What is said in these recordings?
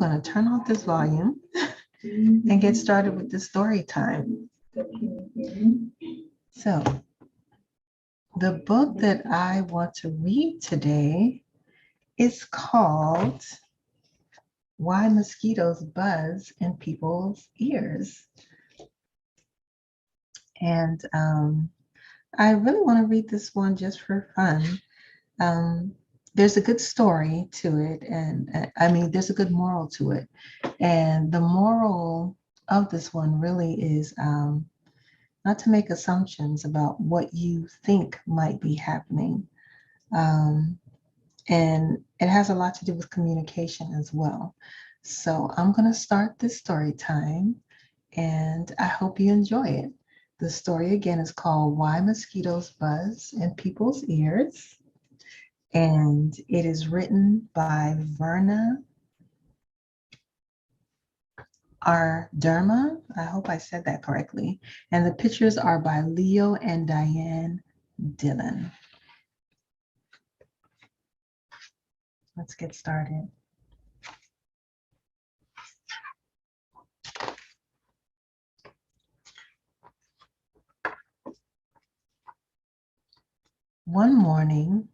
going to turn off this volume and get started with the story time. So, the book that I want to read today is called Why Mosquitoes Buzz in People's Ears. And I really want to read this one just for fun. There's a good story to it, and I mean, there's a good moral to it. And the moral of this one really is not to make assumptions about what you think might be happening. And it has a lot to do with communication as well. So I'm going to start this story time, and I hope you enjoy it. The story again is called Why Mosquitoes Buzz in People's Ears. And it is written by Verna Arderma. I hope I said that correctly. And the pictures are by Leo and Diane Dillon. Let's get started. One morning,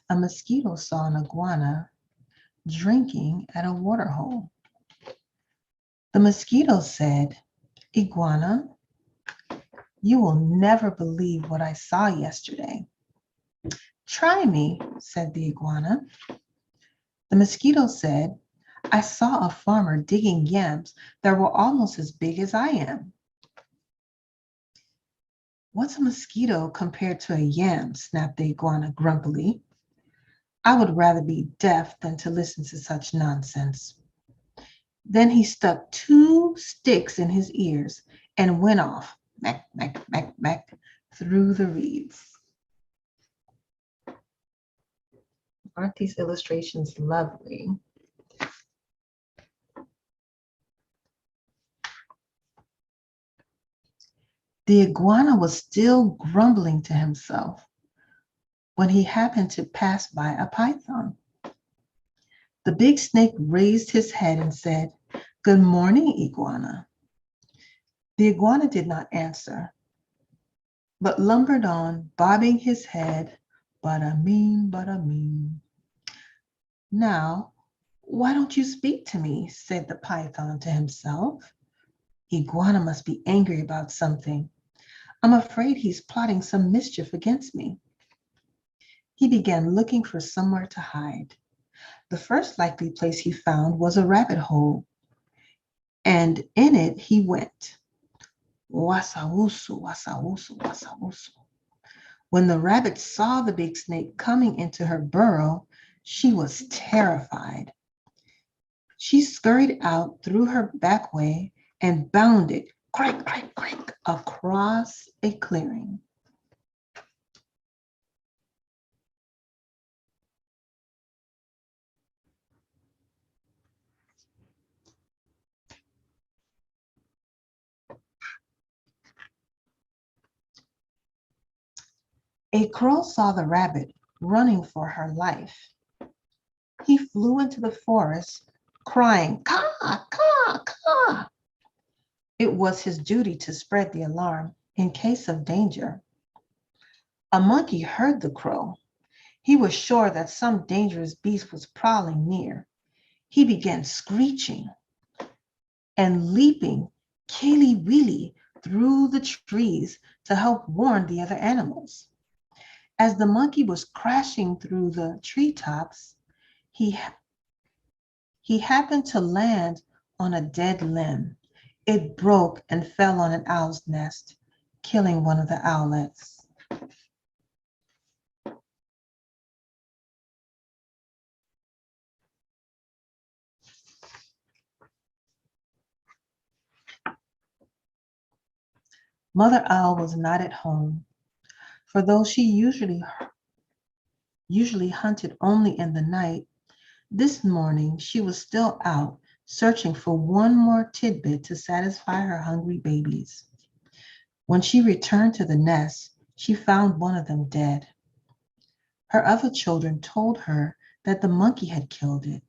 a mosquito saw an iguana drinking at a water hole. The mosquito said, "Iguana, you will never believe what I saw yesterday." "Try me," said the iguana. The mosquito said, "I saw a farmer digging yams that were almost as big as I am." "What's a mosquito compared to a yam?" snapped the iguana grumpily. "I would rather be deaf than to listen to such nonsense." Then he stuck 2 sticks in his ears and went off, mack, mack, mack, mack, through the reeds. Aren't these illustrations lovely? The iguana was still grumbling to himself when he happened to pass by a python. The big snake raised his head and said, "Good morning, iguana." The iguana did not answer, but lumbered on, bobbing his head, bada-mean, bada-mean. "Now, why don't you speak to me?" said the python to himself. "Iguana must be angry about something. I'm afraid he's plotting some mischief against me." He began looking for somewhere to hide. The first likely place he found was a rabbit hole, and in it he went. Wasawusu, wasawusu, wasawusu. When the rabbit saw the big snake coming into her burrow, she was terrified. She scurried out through her back way and bounded, crank, crank, crank, across a clearing. A crow saw the rabbit running for her life. He flew into the forest, crying, "Caw, caw, caw." It was his duty to spread the alarm in case of danger. A monkey heard the crow. He was sure that some dangerous beast was prowling near. He began screeching and leaping killy-willy through the trees to help warn the other animals. As the monkey was crashing through the treetops, he happened to land on a dead limb. It broke and fell on an owl's nest, killing one of the owlets. Mother Owl was not at home, for though she usually hunted only in the night, this morning she was still out searching for one more tidbit to satisfy her hungry babies. When she returned to the nest, she found one of them dead. Her other children told her that the monkey had killed it.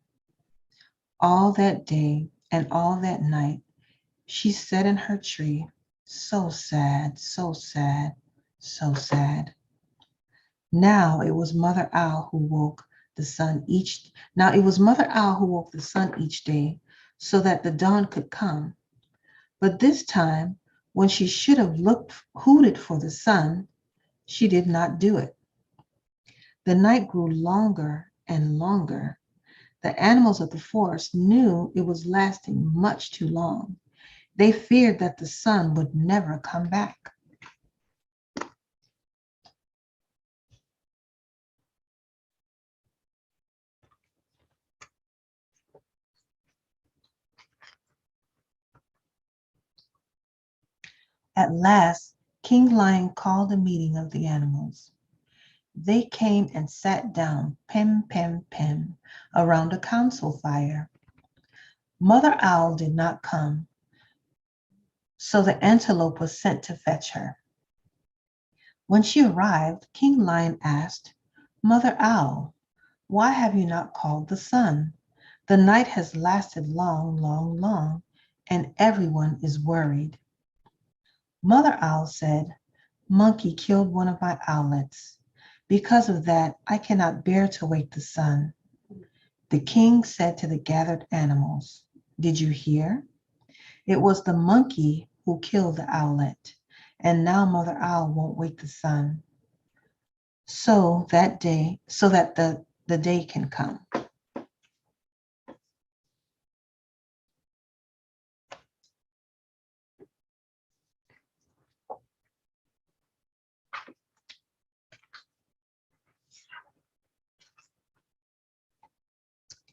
All that day and all that night, she sat in her tree, so sad, so sad, so sad. Now it was Mother Owl who woke the sun each Now it was Mother Owl who woke the sun each day so that the dawn could come. But this time, when she should have hooted for the sun, she did not do it. The night grew longer and longer. The animals of the forest knew it was lasting much too long. They feared that the sun would never come back. At last, King Lion called a meeting of the animals. They came and sat down, pem, pem, pem, around a council fire. Mother Owl did not come, so the antelope was sent to fetch her. When she arrived, King Lion asked, Mother Owl, why have you not called the sun? The night has lasted long, long, long, and everyone is worried. Mother Owl said, Monkey killed one of my owlets. Because of that, I cannot bear to wake the sun. The king said to the gathered animals, Did you hear? It was the monkey who killed the owlet, and now Mother Owl won't wake the sun. So that the day can come.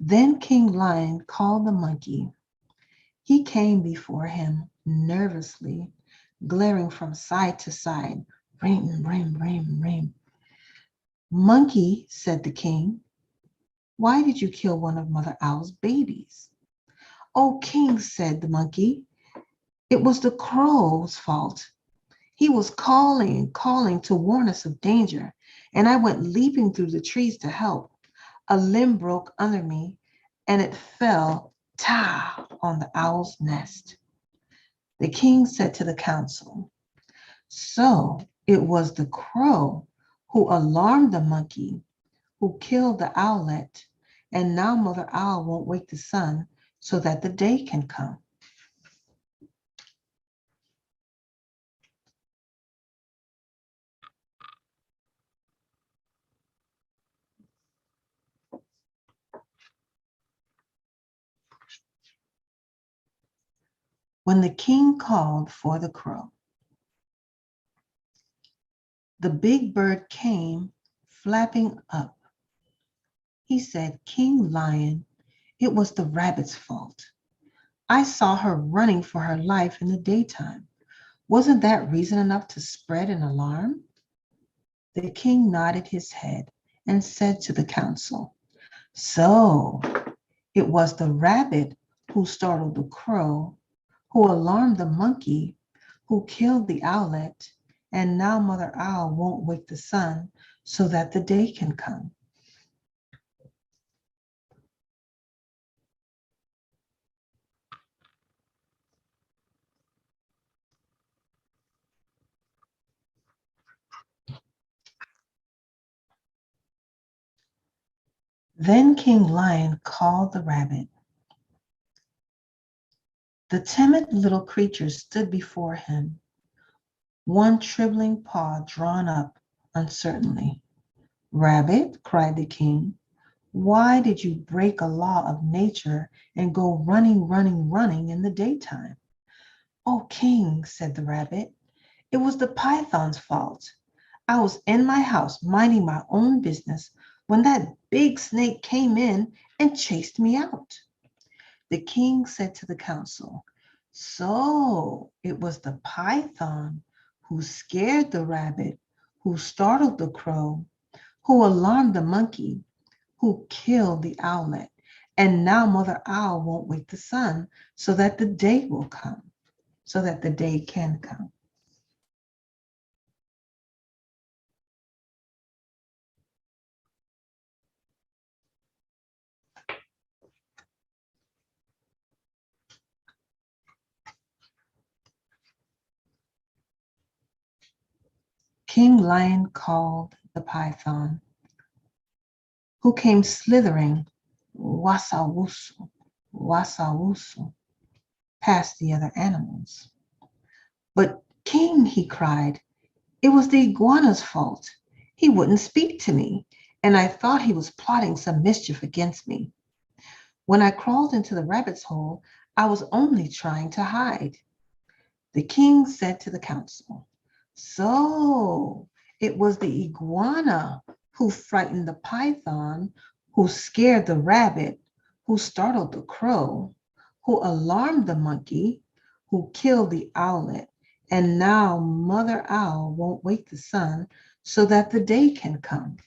Then King Lion called the monkey. He came before him nervously, glaring from side to side. Ring, ring, ring, ring. Monkey, said the king, why did you kill one of Mother Owl's babies? Oh, king, said the monkey, it was the crow's fault. He was calling and calling to warn us of danger, and I went leaping through the trees to help. A limb broke under me, and it fell, on the owl's nest. The king said to the council, so it was the crow who alarmed the monkey, who killed the owlet, and now Mother Owl won't wake the sun so that the day can come. When the king called for the crow, the big bird came flapping up. He said, King Lion, it was the rabbit's fault. I saw her running for her life in the daytime. Wasn't that reason enough to spread an alarm? The king nodded his head and said to the council, so it was the rabbit who startled the crow, who alarmed the monkey, who killed the owlet, and now Mother Owl won't wake the sun so that the day can come. Then King Lion called the rabbit. The timid little creature stood before him, one trembling paw drawn up uncertainly. Rabbit, cried the king, why did you break a law of nature and go running, running, running in the daytime? Oh, king, said the rabbit, it was the python's fault. I was in my house minding my own business when that big snake came in and chased me out. The king said to the council, so it was the python who scared the rabbit, who startled the crow, who alarmed the monkey, who killed the owlet, and now Mother Owl won't wake the sun so that the day will come, so that the day can come. King Lion called the python, who came slithering, wasawusu, wasawusu, past the other animals. But King, he cried, it was the iguana's fault. He wouldn't speak to me, and I thought he was plotting some mischief against me. When I crawled into the rabbit's hole, I was only trying to hide. The king said to the council, so it was the iguana who frightened the python, who scared the rabbit, who startled the crow, who alarmed the monkey, who killed the owlet, and now Mother Owl won't wake the sun so that the day can come.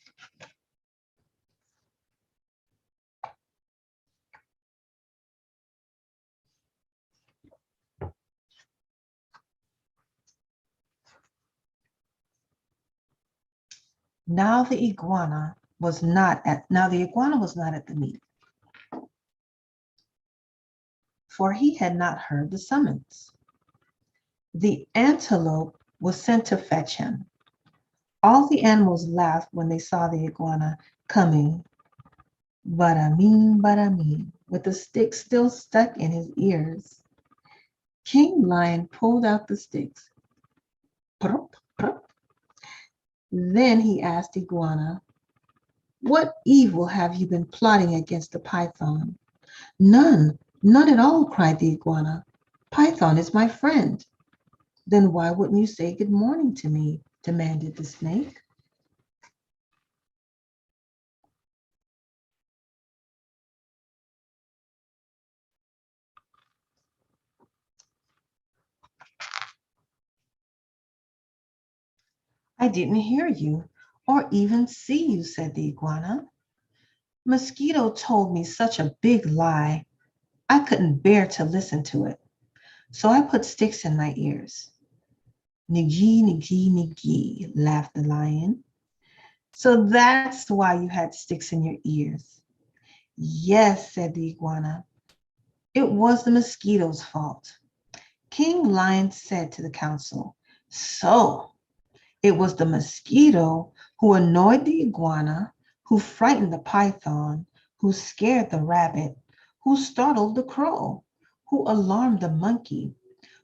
Now the iguana was not at the meeting, for he had not heard the summons. The antelope was sent to fetch him. All the animals laughed when they saw the iguana coming, barameen, with the stick still stuck in his ears. King Lion pulled out the sticks. Prop, prop. Then he asked Iguana, what evil have you been plotting against the python? None, none at all, cried the iguana. Python is my friend. Then why wouldn't you say good morning to me? Demanded the snake. I didn't hear you or even see you, said the iguana. Mosquito told me such a big lie, I couldn't bear to listen to it. So I put sticks in my ears. Nigee, nigee, nigee, laughed the lion. So that's why you had sticks in your ears. Yes, said the iguana. It was the mosquito's fault. King Lion said to the council, so it was the mosquito who annoyed the iguana, who frightened the python, who scared the rabbit, who startled the crow, who alarmed the monkey,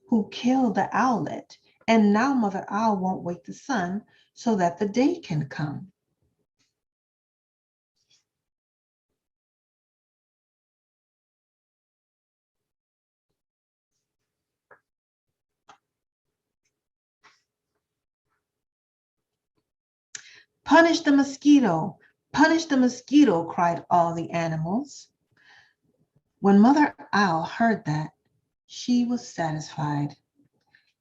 who killed the owlet, and now Mother Owl won't wake the sun so that the day can come. Punish the mosquito, cried all the animals. When Mother Owl heard that, she was satisfied.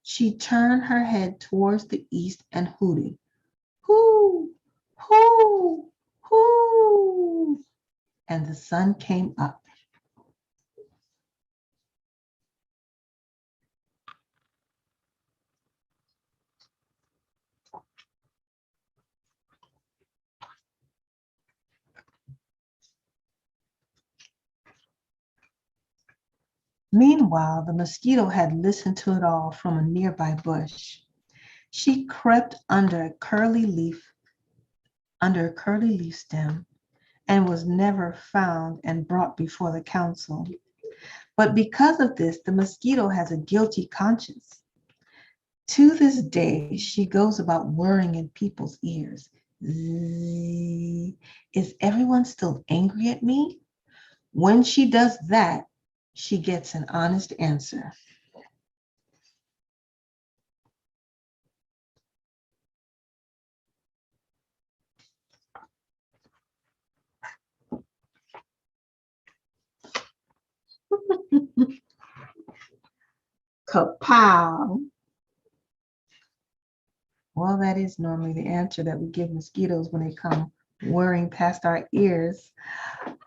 She turned her head towards the east and hooted, hoo, hoo, hoo, and the sun came up. Meanwhile, the mosquito had listened to it all from a nearby bush. She crept under a curly leaf stem, and was never found and brought before the council. But because of this, the mosquito has a guilty conscience. To this day, she goes about whirring in people's ears. Zzz, is everyone still angry at me? When she does that, she gets an honest answer. Kapow! Well, that is normally the answer that we give mosquitoes when they come whirring past our ears.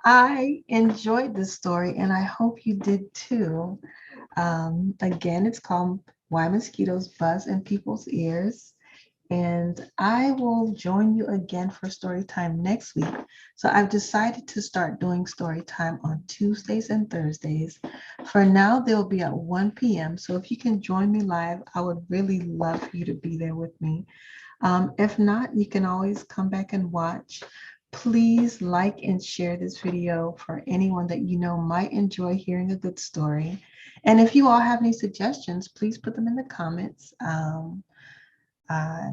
I enjoyed this story and I hope you did too. Again, it's called Why Mosquitoes Buzz in People's Ears. And I will join you again for story time next week. So I've decided to start doing story time on Tuesdays and Thursdays. For now, they'll be at 1 p.m. So if you can join me live, I would really love for you to be there with me. If not, you can always come back and watch. Please like and share this video for anyone that you know might enjoy hearing a good story. And if you all have any suggestions, please put them in the comments. Uh,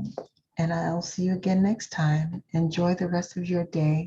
and I'll see you again next time. Enjoy the rest of your day.